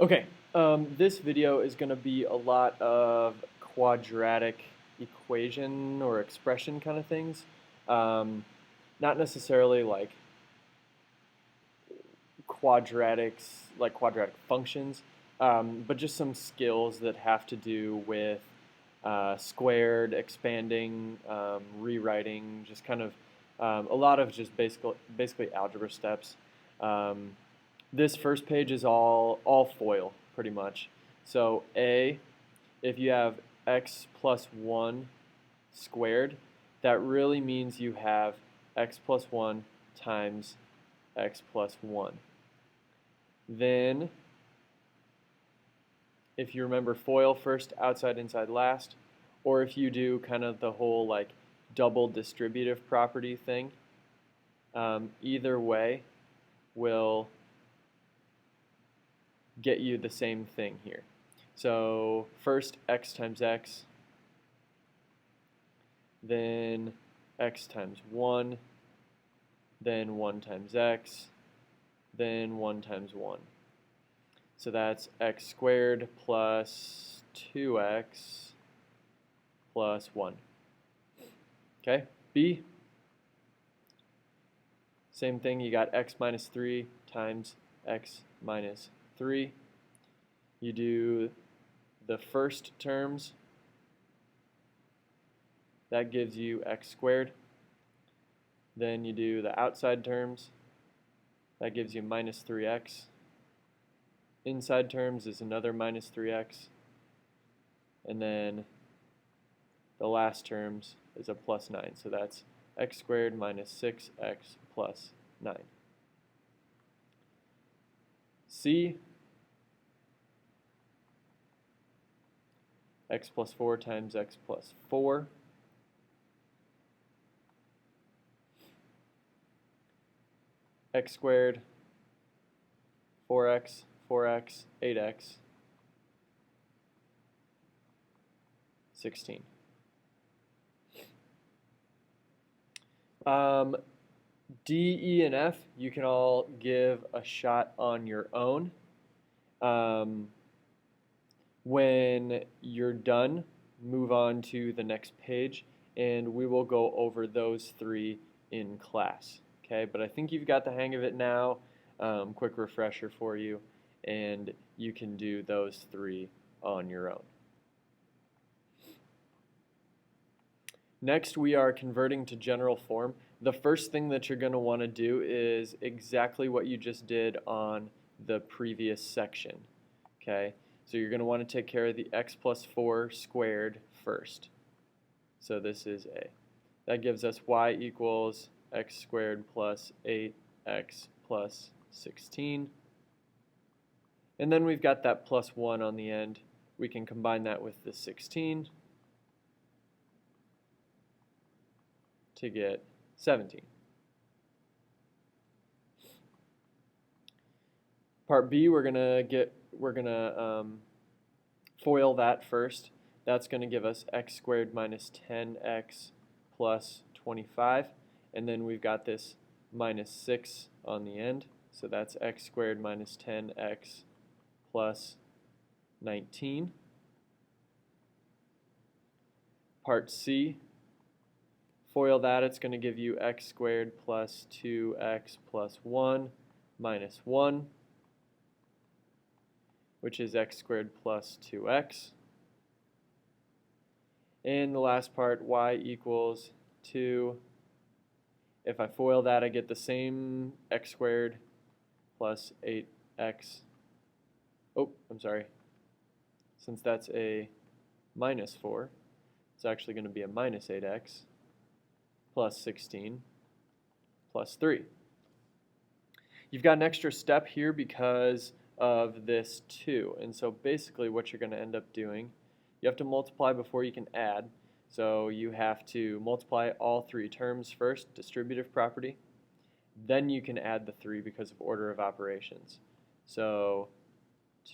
Okay, this video is going to be a lot of quadratic equation or expression kind of things. Um, Not necessarily like quadratics, like quadratic functions, but just some skills that have to do with squared, expanding, rewriting, just kind of a lot of just basically algebra steps. Um, this first page is all FOIL pretty much. So A, if you have x plus 1 squared, that really means you have x plus 1 times x plus 1. Then, if you remember FOIL first, outside, inside, last, or if you do kind of the whole like double distributive property thing, either way will get you the same thing here. So first x times x, then x times 1, then 1 times x, then 1 times 1. So that's x squared plus 2x plus 1. Okay, B, same thing, you got x minus 3 times x minus 3. You do the first terms, that gives you x squared. Then you do the outside terms, that gives you minus 3x. Inside terms is another minus 3x. And then the last terms is a plus 9. So that's x squared minus 6x plus 9. C, x plus 4 times x plus 4. X squared, 4x, 4x, 8x, 16. D, E, and F, you can all give a shot on your own. When you're done, move on to the next page, and we will go over those three in class. Okay, but I think you've got the hang of it now. Quick refresher for you, and you can do those three on your own. Next, we are converting to general form. The first thing that you're going to want to do is exactly what you just did on the previous section. Okay, so you're going to want to take care of the x plus 4 squared first. So this is A. That gives us y equals x squared plus 8x plus 16. And then we've got that plus 1 on the end. We can combine that with the 16 to get 17. Part B, we're gonna FOIL that first. That's going to give us x squared minus 10x plus 25, and then we've got this minus 6 on the end, so that's x squared minus 10x plus 19. Part C, FOIL that, it's going to give you x squared plus 2x plus 1 minus 1, which is x squared plus 2x. And the last part, y equals 2. If I FOIL that, I get the same x squared plus 8x. Oh, I'm sorry. Since that's a minus 4, it's actually going to be a minus 8x plus 16 plus 3. You've got an extra step here because of this 2. And so basically what you're going to end up doing, you have to multiply before you can add. So you have to multiply all three terms first, distributive property. Then you can add the 3 because of order of operations. So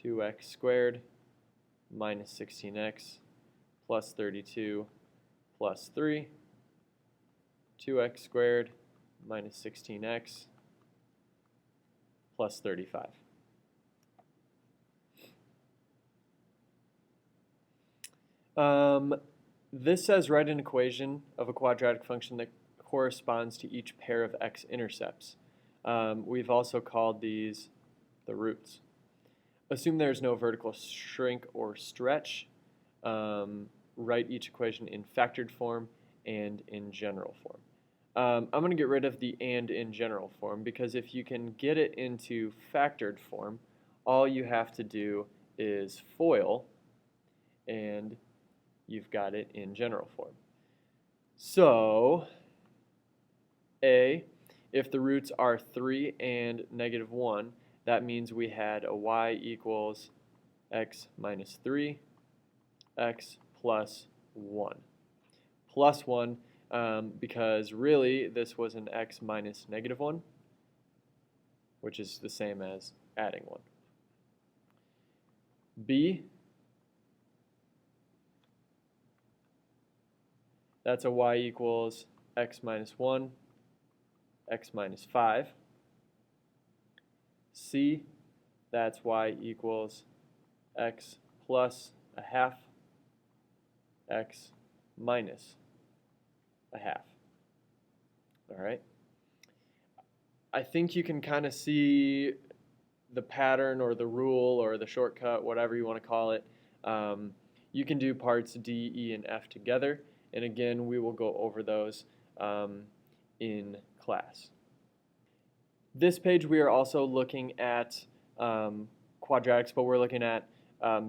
2x squared minus 16x plus 32 plus 3. 2x squared minus 16x plus 35. This says write an equation of a quadratic function that corresponds to each pair of x-intercepts. We've also called these the roots. Assume there's no vertical shrink or stretch. Write each equation in factored form and in general form. I'm going to get rid of the and in general form because if you can get it into factored form, all you have to do is FOIL and you've got it in general form. So, A, if the roots are 3 and -1, that means we had a y equals x minus 3, x plus 1. Plus 1, because really this was an x minus -1, which is the same as adding 1. B, that's a y equals x minus 1, x minus 5. C, that's y equals x plus a half, x minus a half. All right. I think you can kind of see the pattern or the rule or the shortcut, whatever you want to call it. You can do parts D, E, and F together. And again, we will go over those in class. This page we are also looking at quadratics, but we're looking at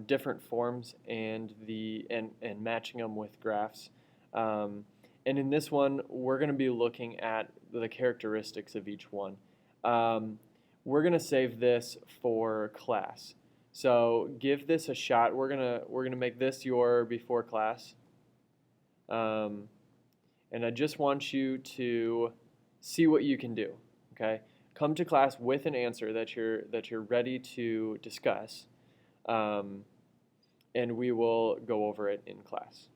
different forms and matching them with graphs. And in this one, we're going to be looking at the characteristics of each one. We're going to save this for class. So give this a shot. We're gonna make this your before class. And I just want you to see what you can do. Okay, come to class with an answer that you're ready to discuss, and we will go over it in class.